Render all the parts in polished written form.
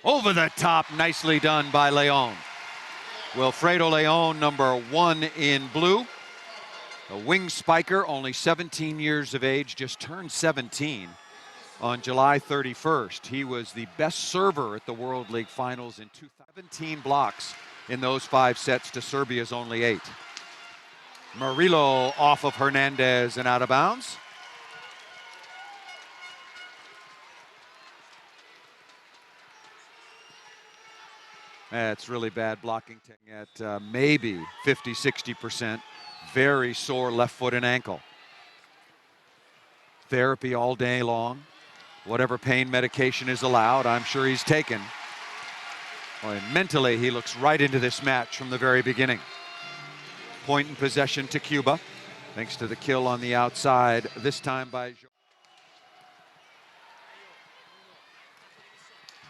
Over the top, nicely done by León. Wilfredo León, number 1 in blue. A wing spiker, only 17 years of age, just turned 17 on July 31st. He was the best server at the World League Finals in 2017 blocks in those 5 sets to Serbia's only 8. Murillo off of Hernandez and out of bounds. That's really bad blocking at maybe 50-60%. Very sore left foot and ankle. Therapy all day long. Whatever pain medication is allowed, I'm sure he's taken. Well, and mentally, he looks right into this match from the very beginning. Point in possession to Cuba, thanks to the kill on the outside, this time by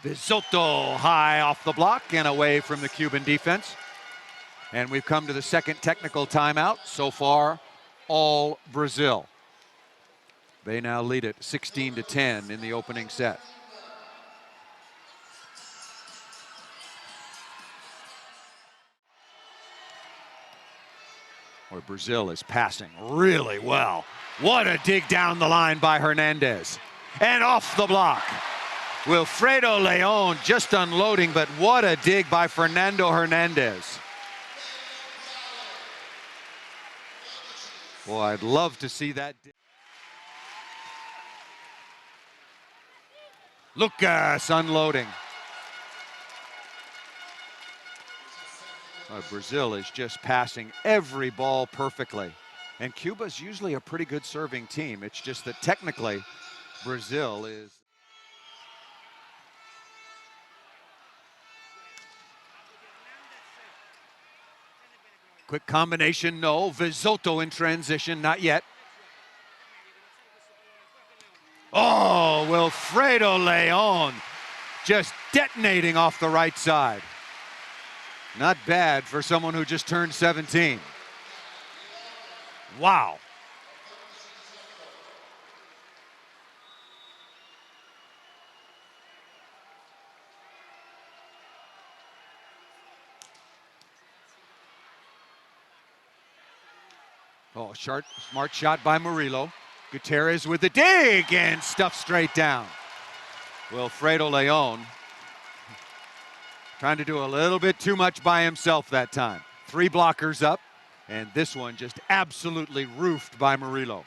Vizzotto, high off the block and away from the Cuban defense. And we've come to the second technical timeout. So far, all Brazil. They now lead it 16-10 in the opening set. Or Brazil is passing really well. What a dig down the line by Hernandez. And off the block. Wilfredo León just unloading, but what a dig by Fernando Hernandez. Boy, I'd love to see that. Lucas unloading. Brazil is just passing every ball perfectly. And Cuba's usually a pretty good serving team. It's just that technically, Brazil is. Quick combination, no. Vizzotto in transition, not yet. Oh, Wilfredo León just detonating off the right side. Not bad for someone who just turned 17. Wow. Oh, smart shot by Murillo. Gutierrez with the dig and stuffed straight down. Wilfredo León trying to do a little bit too much by himself that time. 3 blockers up, and this one just absolutely roofed by Murillo.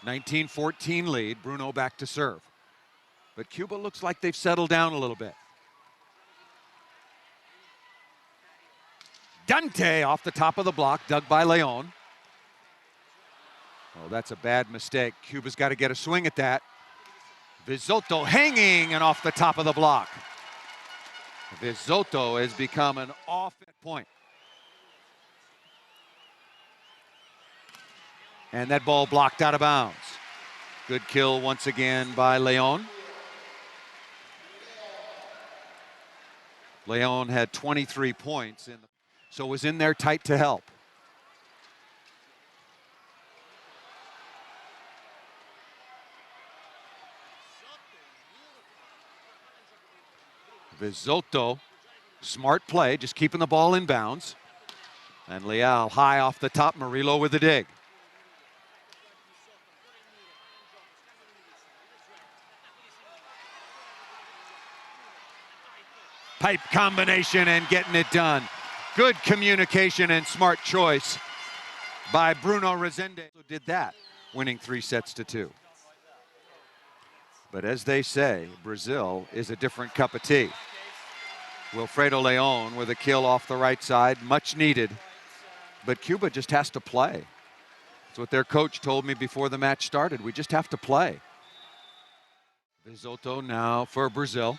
(19-14) lead, Bruno back to serve. But Cuba looks like they've settled down a little bit. Dante off the top of the block, dug by León. Oh, that's a bad mistake. Cuba's got to get a swing at that. Vizzotto hanging and off the top of the block. Vizzotto has become an off point. And that ball blocked out of bounds. Good kill once again by León. León had 23 points, so was in there tight to help. Vizzotto, smart play, just keeping the ball in bounds. And Leal high off the top, Murillo with the dig. Pipe combination and getting it done. Good communication and smart choice by Bruno Rezende. Did that, winning 3-2. But as they say, Brazil is a different cup of tea. Wilfredo León with a kill off the right side, much needed. But Cuba just has to play. That's what their coach told me before the match started. We just have to play. Vizzotto now for Brazil.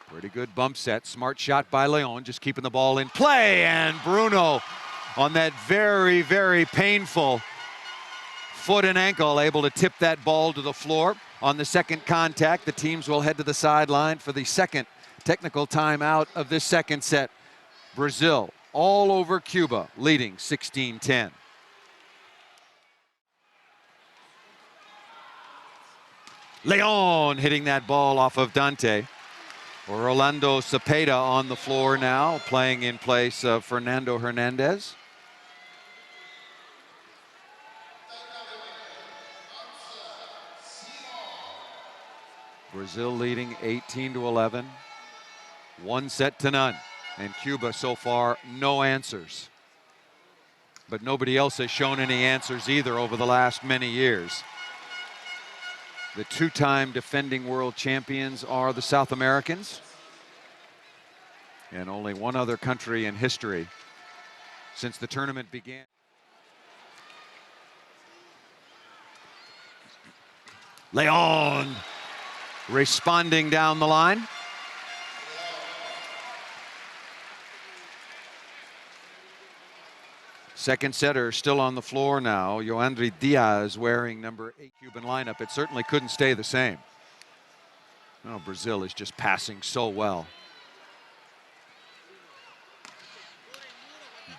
Pretty good bump set. Smart shot by León, just keeping the ball in play. And Bruno on that very, very painful foot and ankle, able to tip that ball to the floor. On the second contact, the teams will head to the sideline for the second technical timeout of this second set. Brazil all over Cuba, leading 16-10. Leon hitting that ball off of Dante. Orlando Cepeda on the floor now, playing in place of Fernando Hernandez. Brazil leading 18-11, 1-0. And Cuba so far, no answers. But nobody else has shown any answers either over the last many years. The two-time defending world champions are the South Americans. And only one other country in history since the tournament began. Leon responding down the line. Second setter still on the floor now. Yoandy Diaz wearing number 8 Cuban lineup. It certainly couldn't stay the same. Oh, Brazil is just passing so well.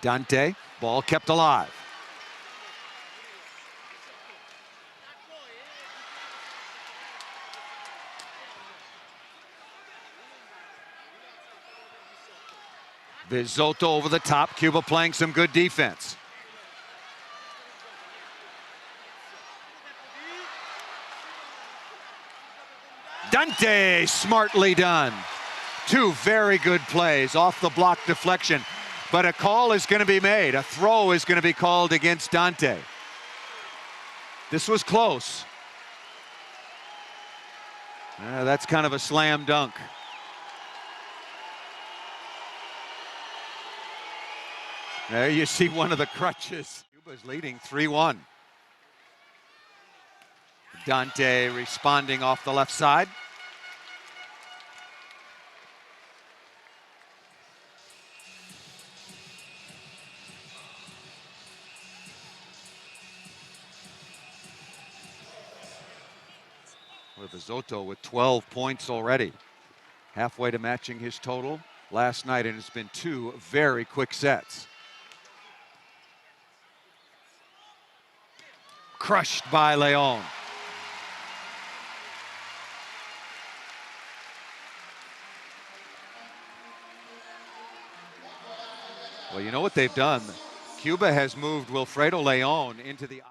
Dante, ball kept alive. Bizotto over the top. Cuba playing some good defense. Dante, smartly done. Two very good plays off the block deflection. But a call is going to be made. A throw is going to be called against Dante. This was close. That's kind of a slam dunk. There you see one of the crutches. Cuba's leading 3-1. Dante responding off the left side. Bizotto with 12 points already. Halfway to matching his total last night, and it's been two very quick sets. Crushed by Leon. Well, you know what they've done? Cuba has moved Wilfredo León into the...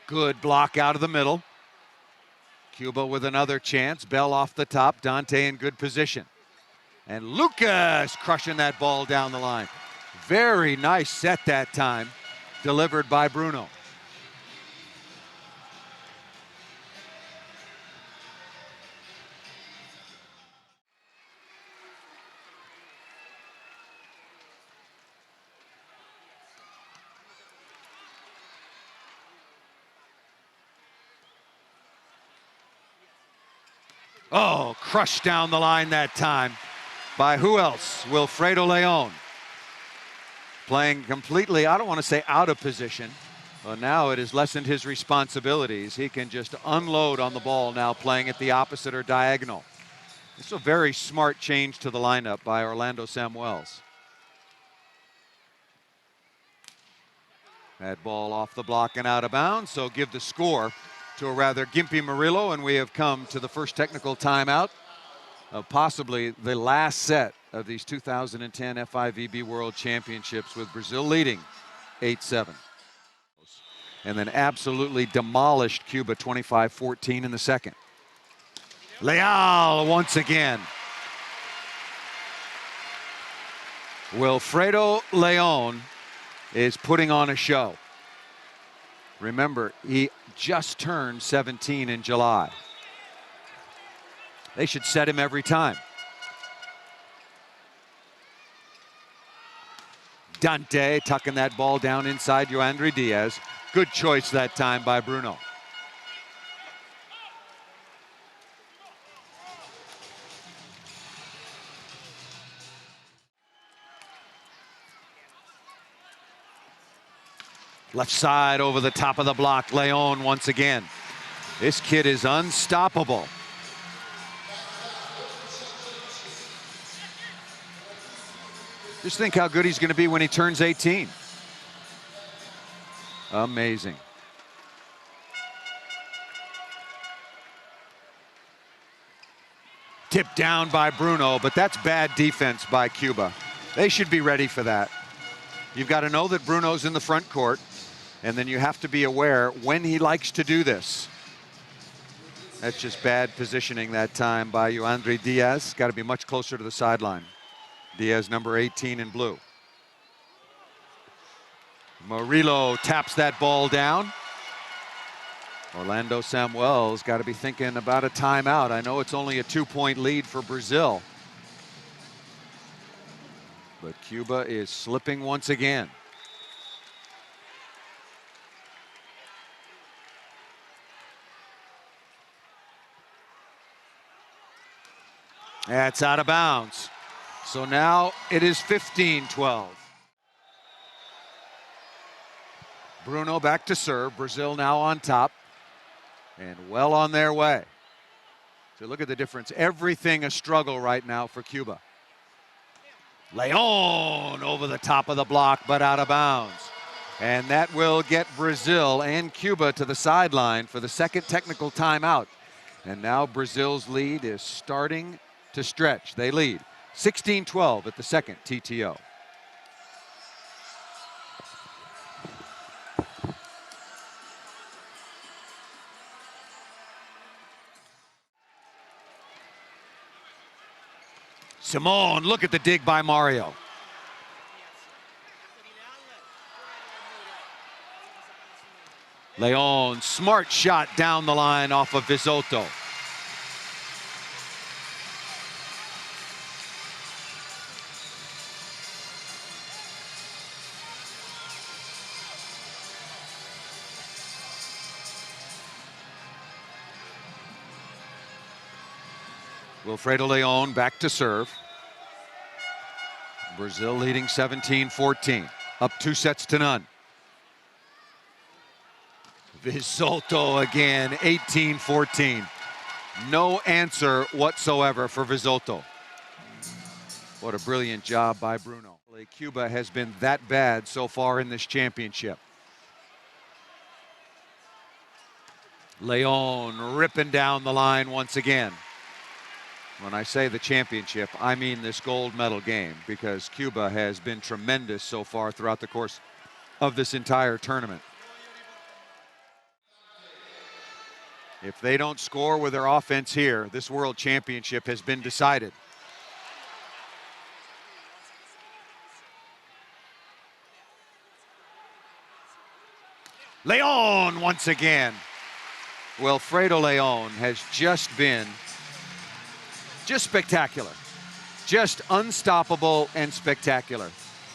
Good block out of the middle. Cuba with another chance. Bell off the top. Dante in good position. And Lucas crushing that ball down the line. Very nice set that time, delivered by Bruno. Oh, crushed down the line that time by who else? Wilfredo León. Playing completely, I don't want to say out of position, but now it has lessened his responsibilities. He can just unload on the ball now, playing at the opposite or diagonal. It's a very smart change to the lineup by Orlando Samuels. That ball off the block and out of bounds, so give the score to a rather gimpy Murillo, and we have come to the first technical timeout of possibly the last set of these 2010 FIVB World Championships, with Brazil leading 8-7. And then absolutely demolished Cuba 25-14 in the second. Leal once again. Wilfredo León is putting on a show. Remember, he just turned 17 in July. They should set him every time. Dante tucking that ball down inside Yoandy Diaz. Good choice that time by Bruno. Left side over the top of the block. León once again. This kid is unstoppable. Just think how good he's going to be when he turns 18. Amazing. Tipped down by Bruno, but that's bad defense by Cuba. They should be ready for that. You've got to know that Bruno's in the front court, and then you have to be aware when he likes to do this. That's just bad positioning that time by Yoandy Diaz. Got to be much closer to the sideline. Diaz, number 18 in blue. Murillo taps that ball down. Orlando Samuel's got to be thinking about a timeout. I know it's only a 2-point lead for Brazil, but Cuba is slipping once again. That's out of bounds. So now it is 15-12. Bruno back to serve. Brazil now on top and well on their way. So look at the difference. Everything a struggle right now for Cuba. Leon over the top of the block, but out of bounds. And that will get Brazil and Cuba to the sideline for the second technical timeout. And now Brazil's lead is starting to stretch. They lead 16-12 at the second TTO. Simone, look at the dig by Mario. Leon, smart shot down the line off of Visotto. Wilfredo León back to serve. Brazil leading 17-14, up 2-0. Visotto again, 18-14. No answer whatsoever for Visotto. What a brilliant job by Bruno. Cuba has been that bad so far in this championship. León ripping down the line once again. When I say the championship, I mean this gold medal game, because Cuba has been tremendous so far throughout the course of this entire tournament. If they don't score with their offense here, this world championship has been decided. León once again. Wilfredo León has just been spectacular. Just unstoppable and spectacular.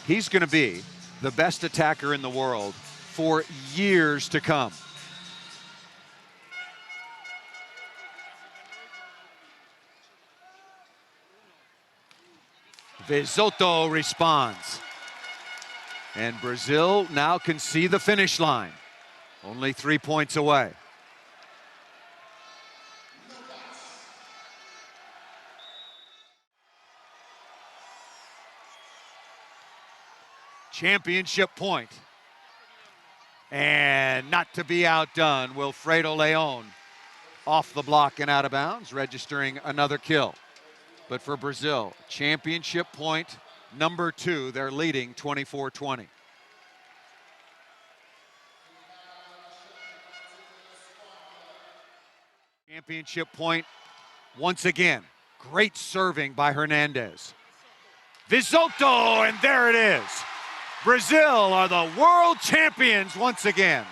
He's going to be the best attacker in the world for years to come. Visotto responds. And Brazil now can see the finish line. Only 3 points away. Championship point. And not to be outdone, Wilfredo León off the block and out of bounds, registering another kill. But for Brazil, championship point number 2, they're leading 24-20. Championship point once again. Great serving by Hernandez. Visotto, and there it is. Brazil are the world champions once again.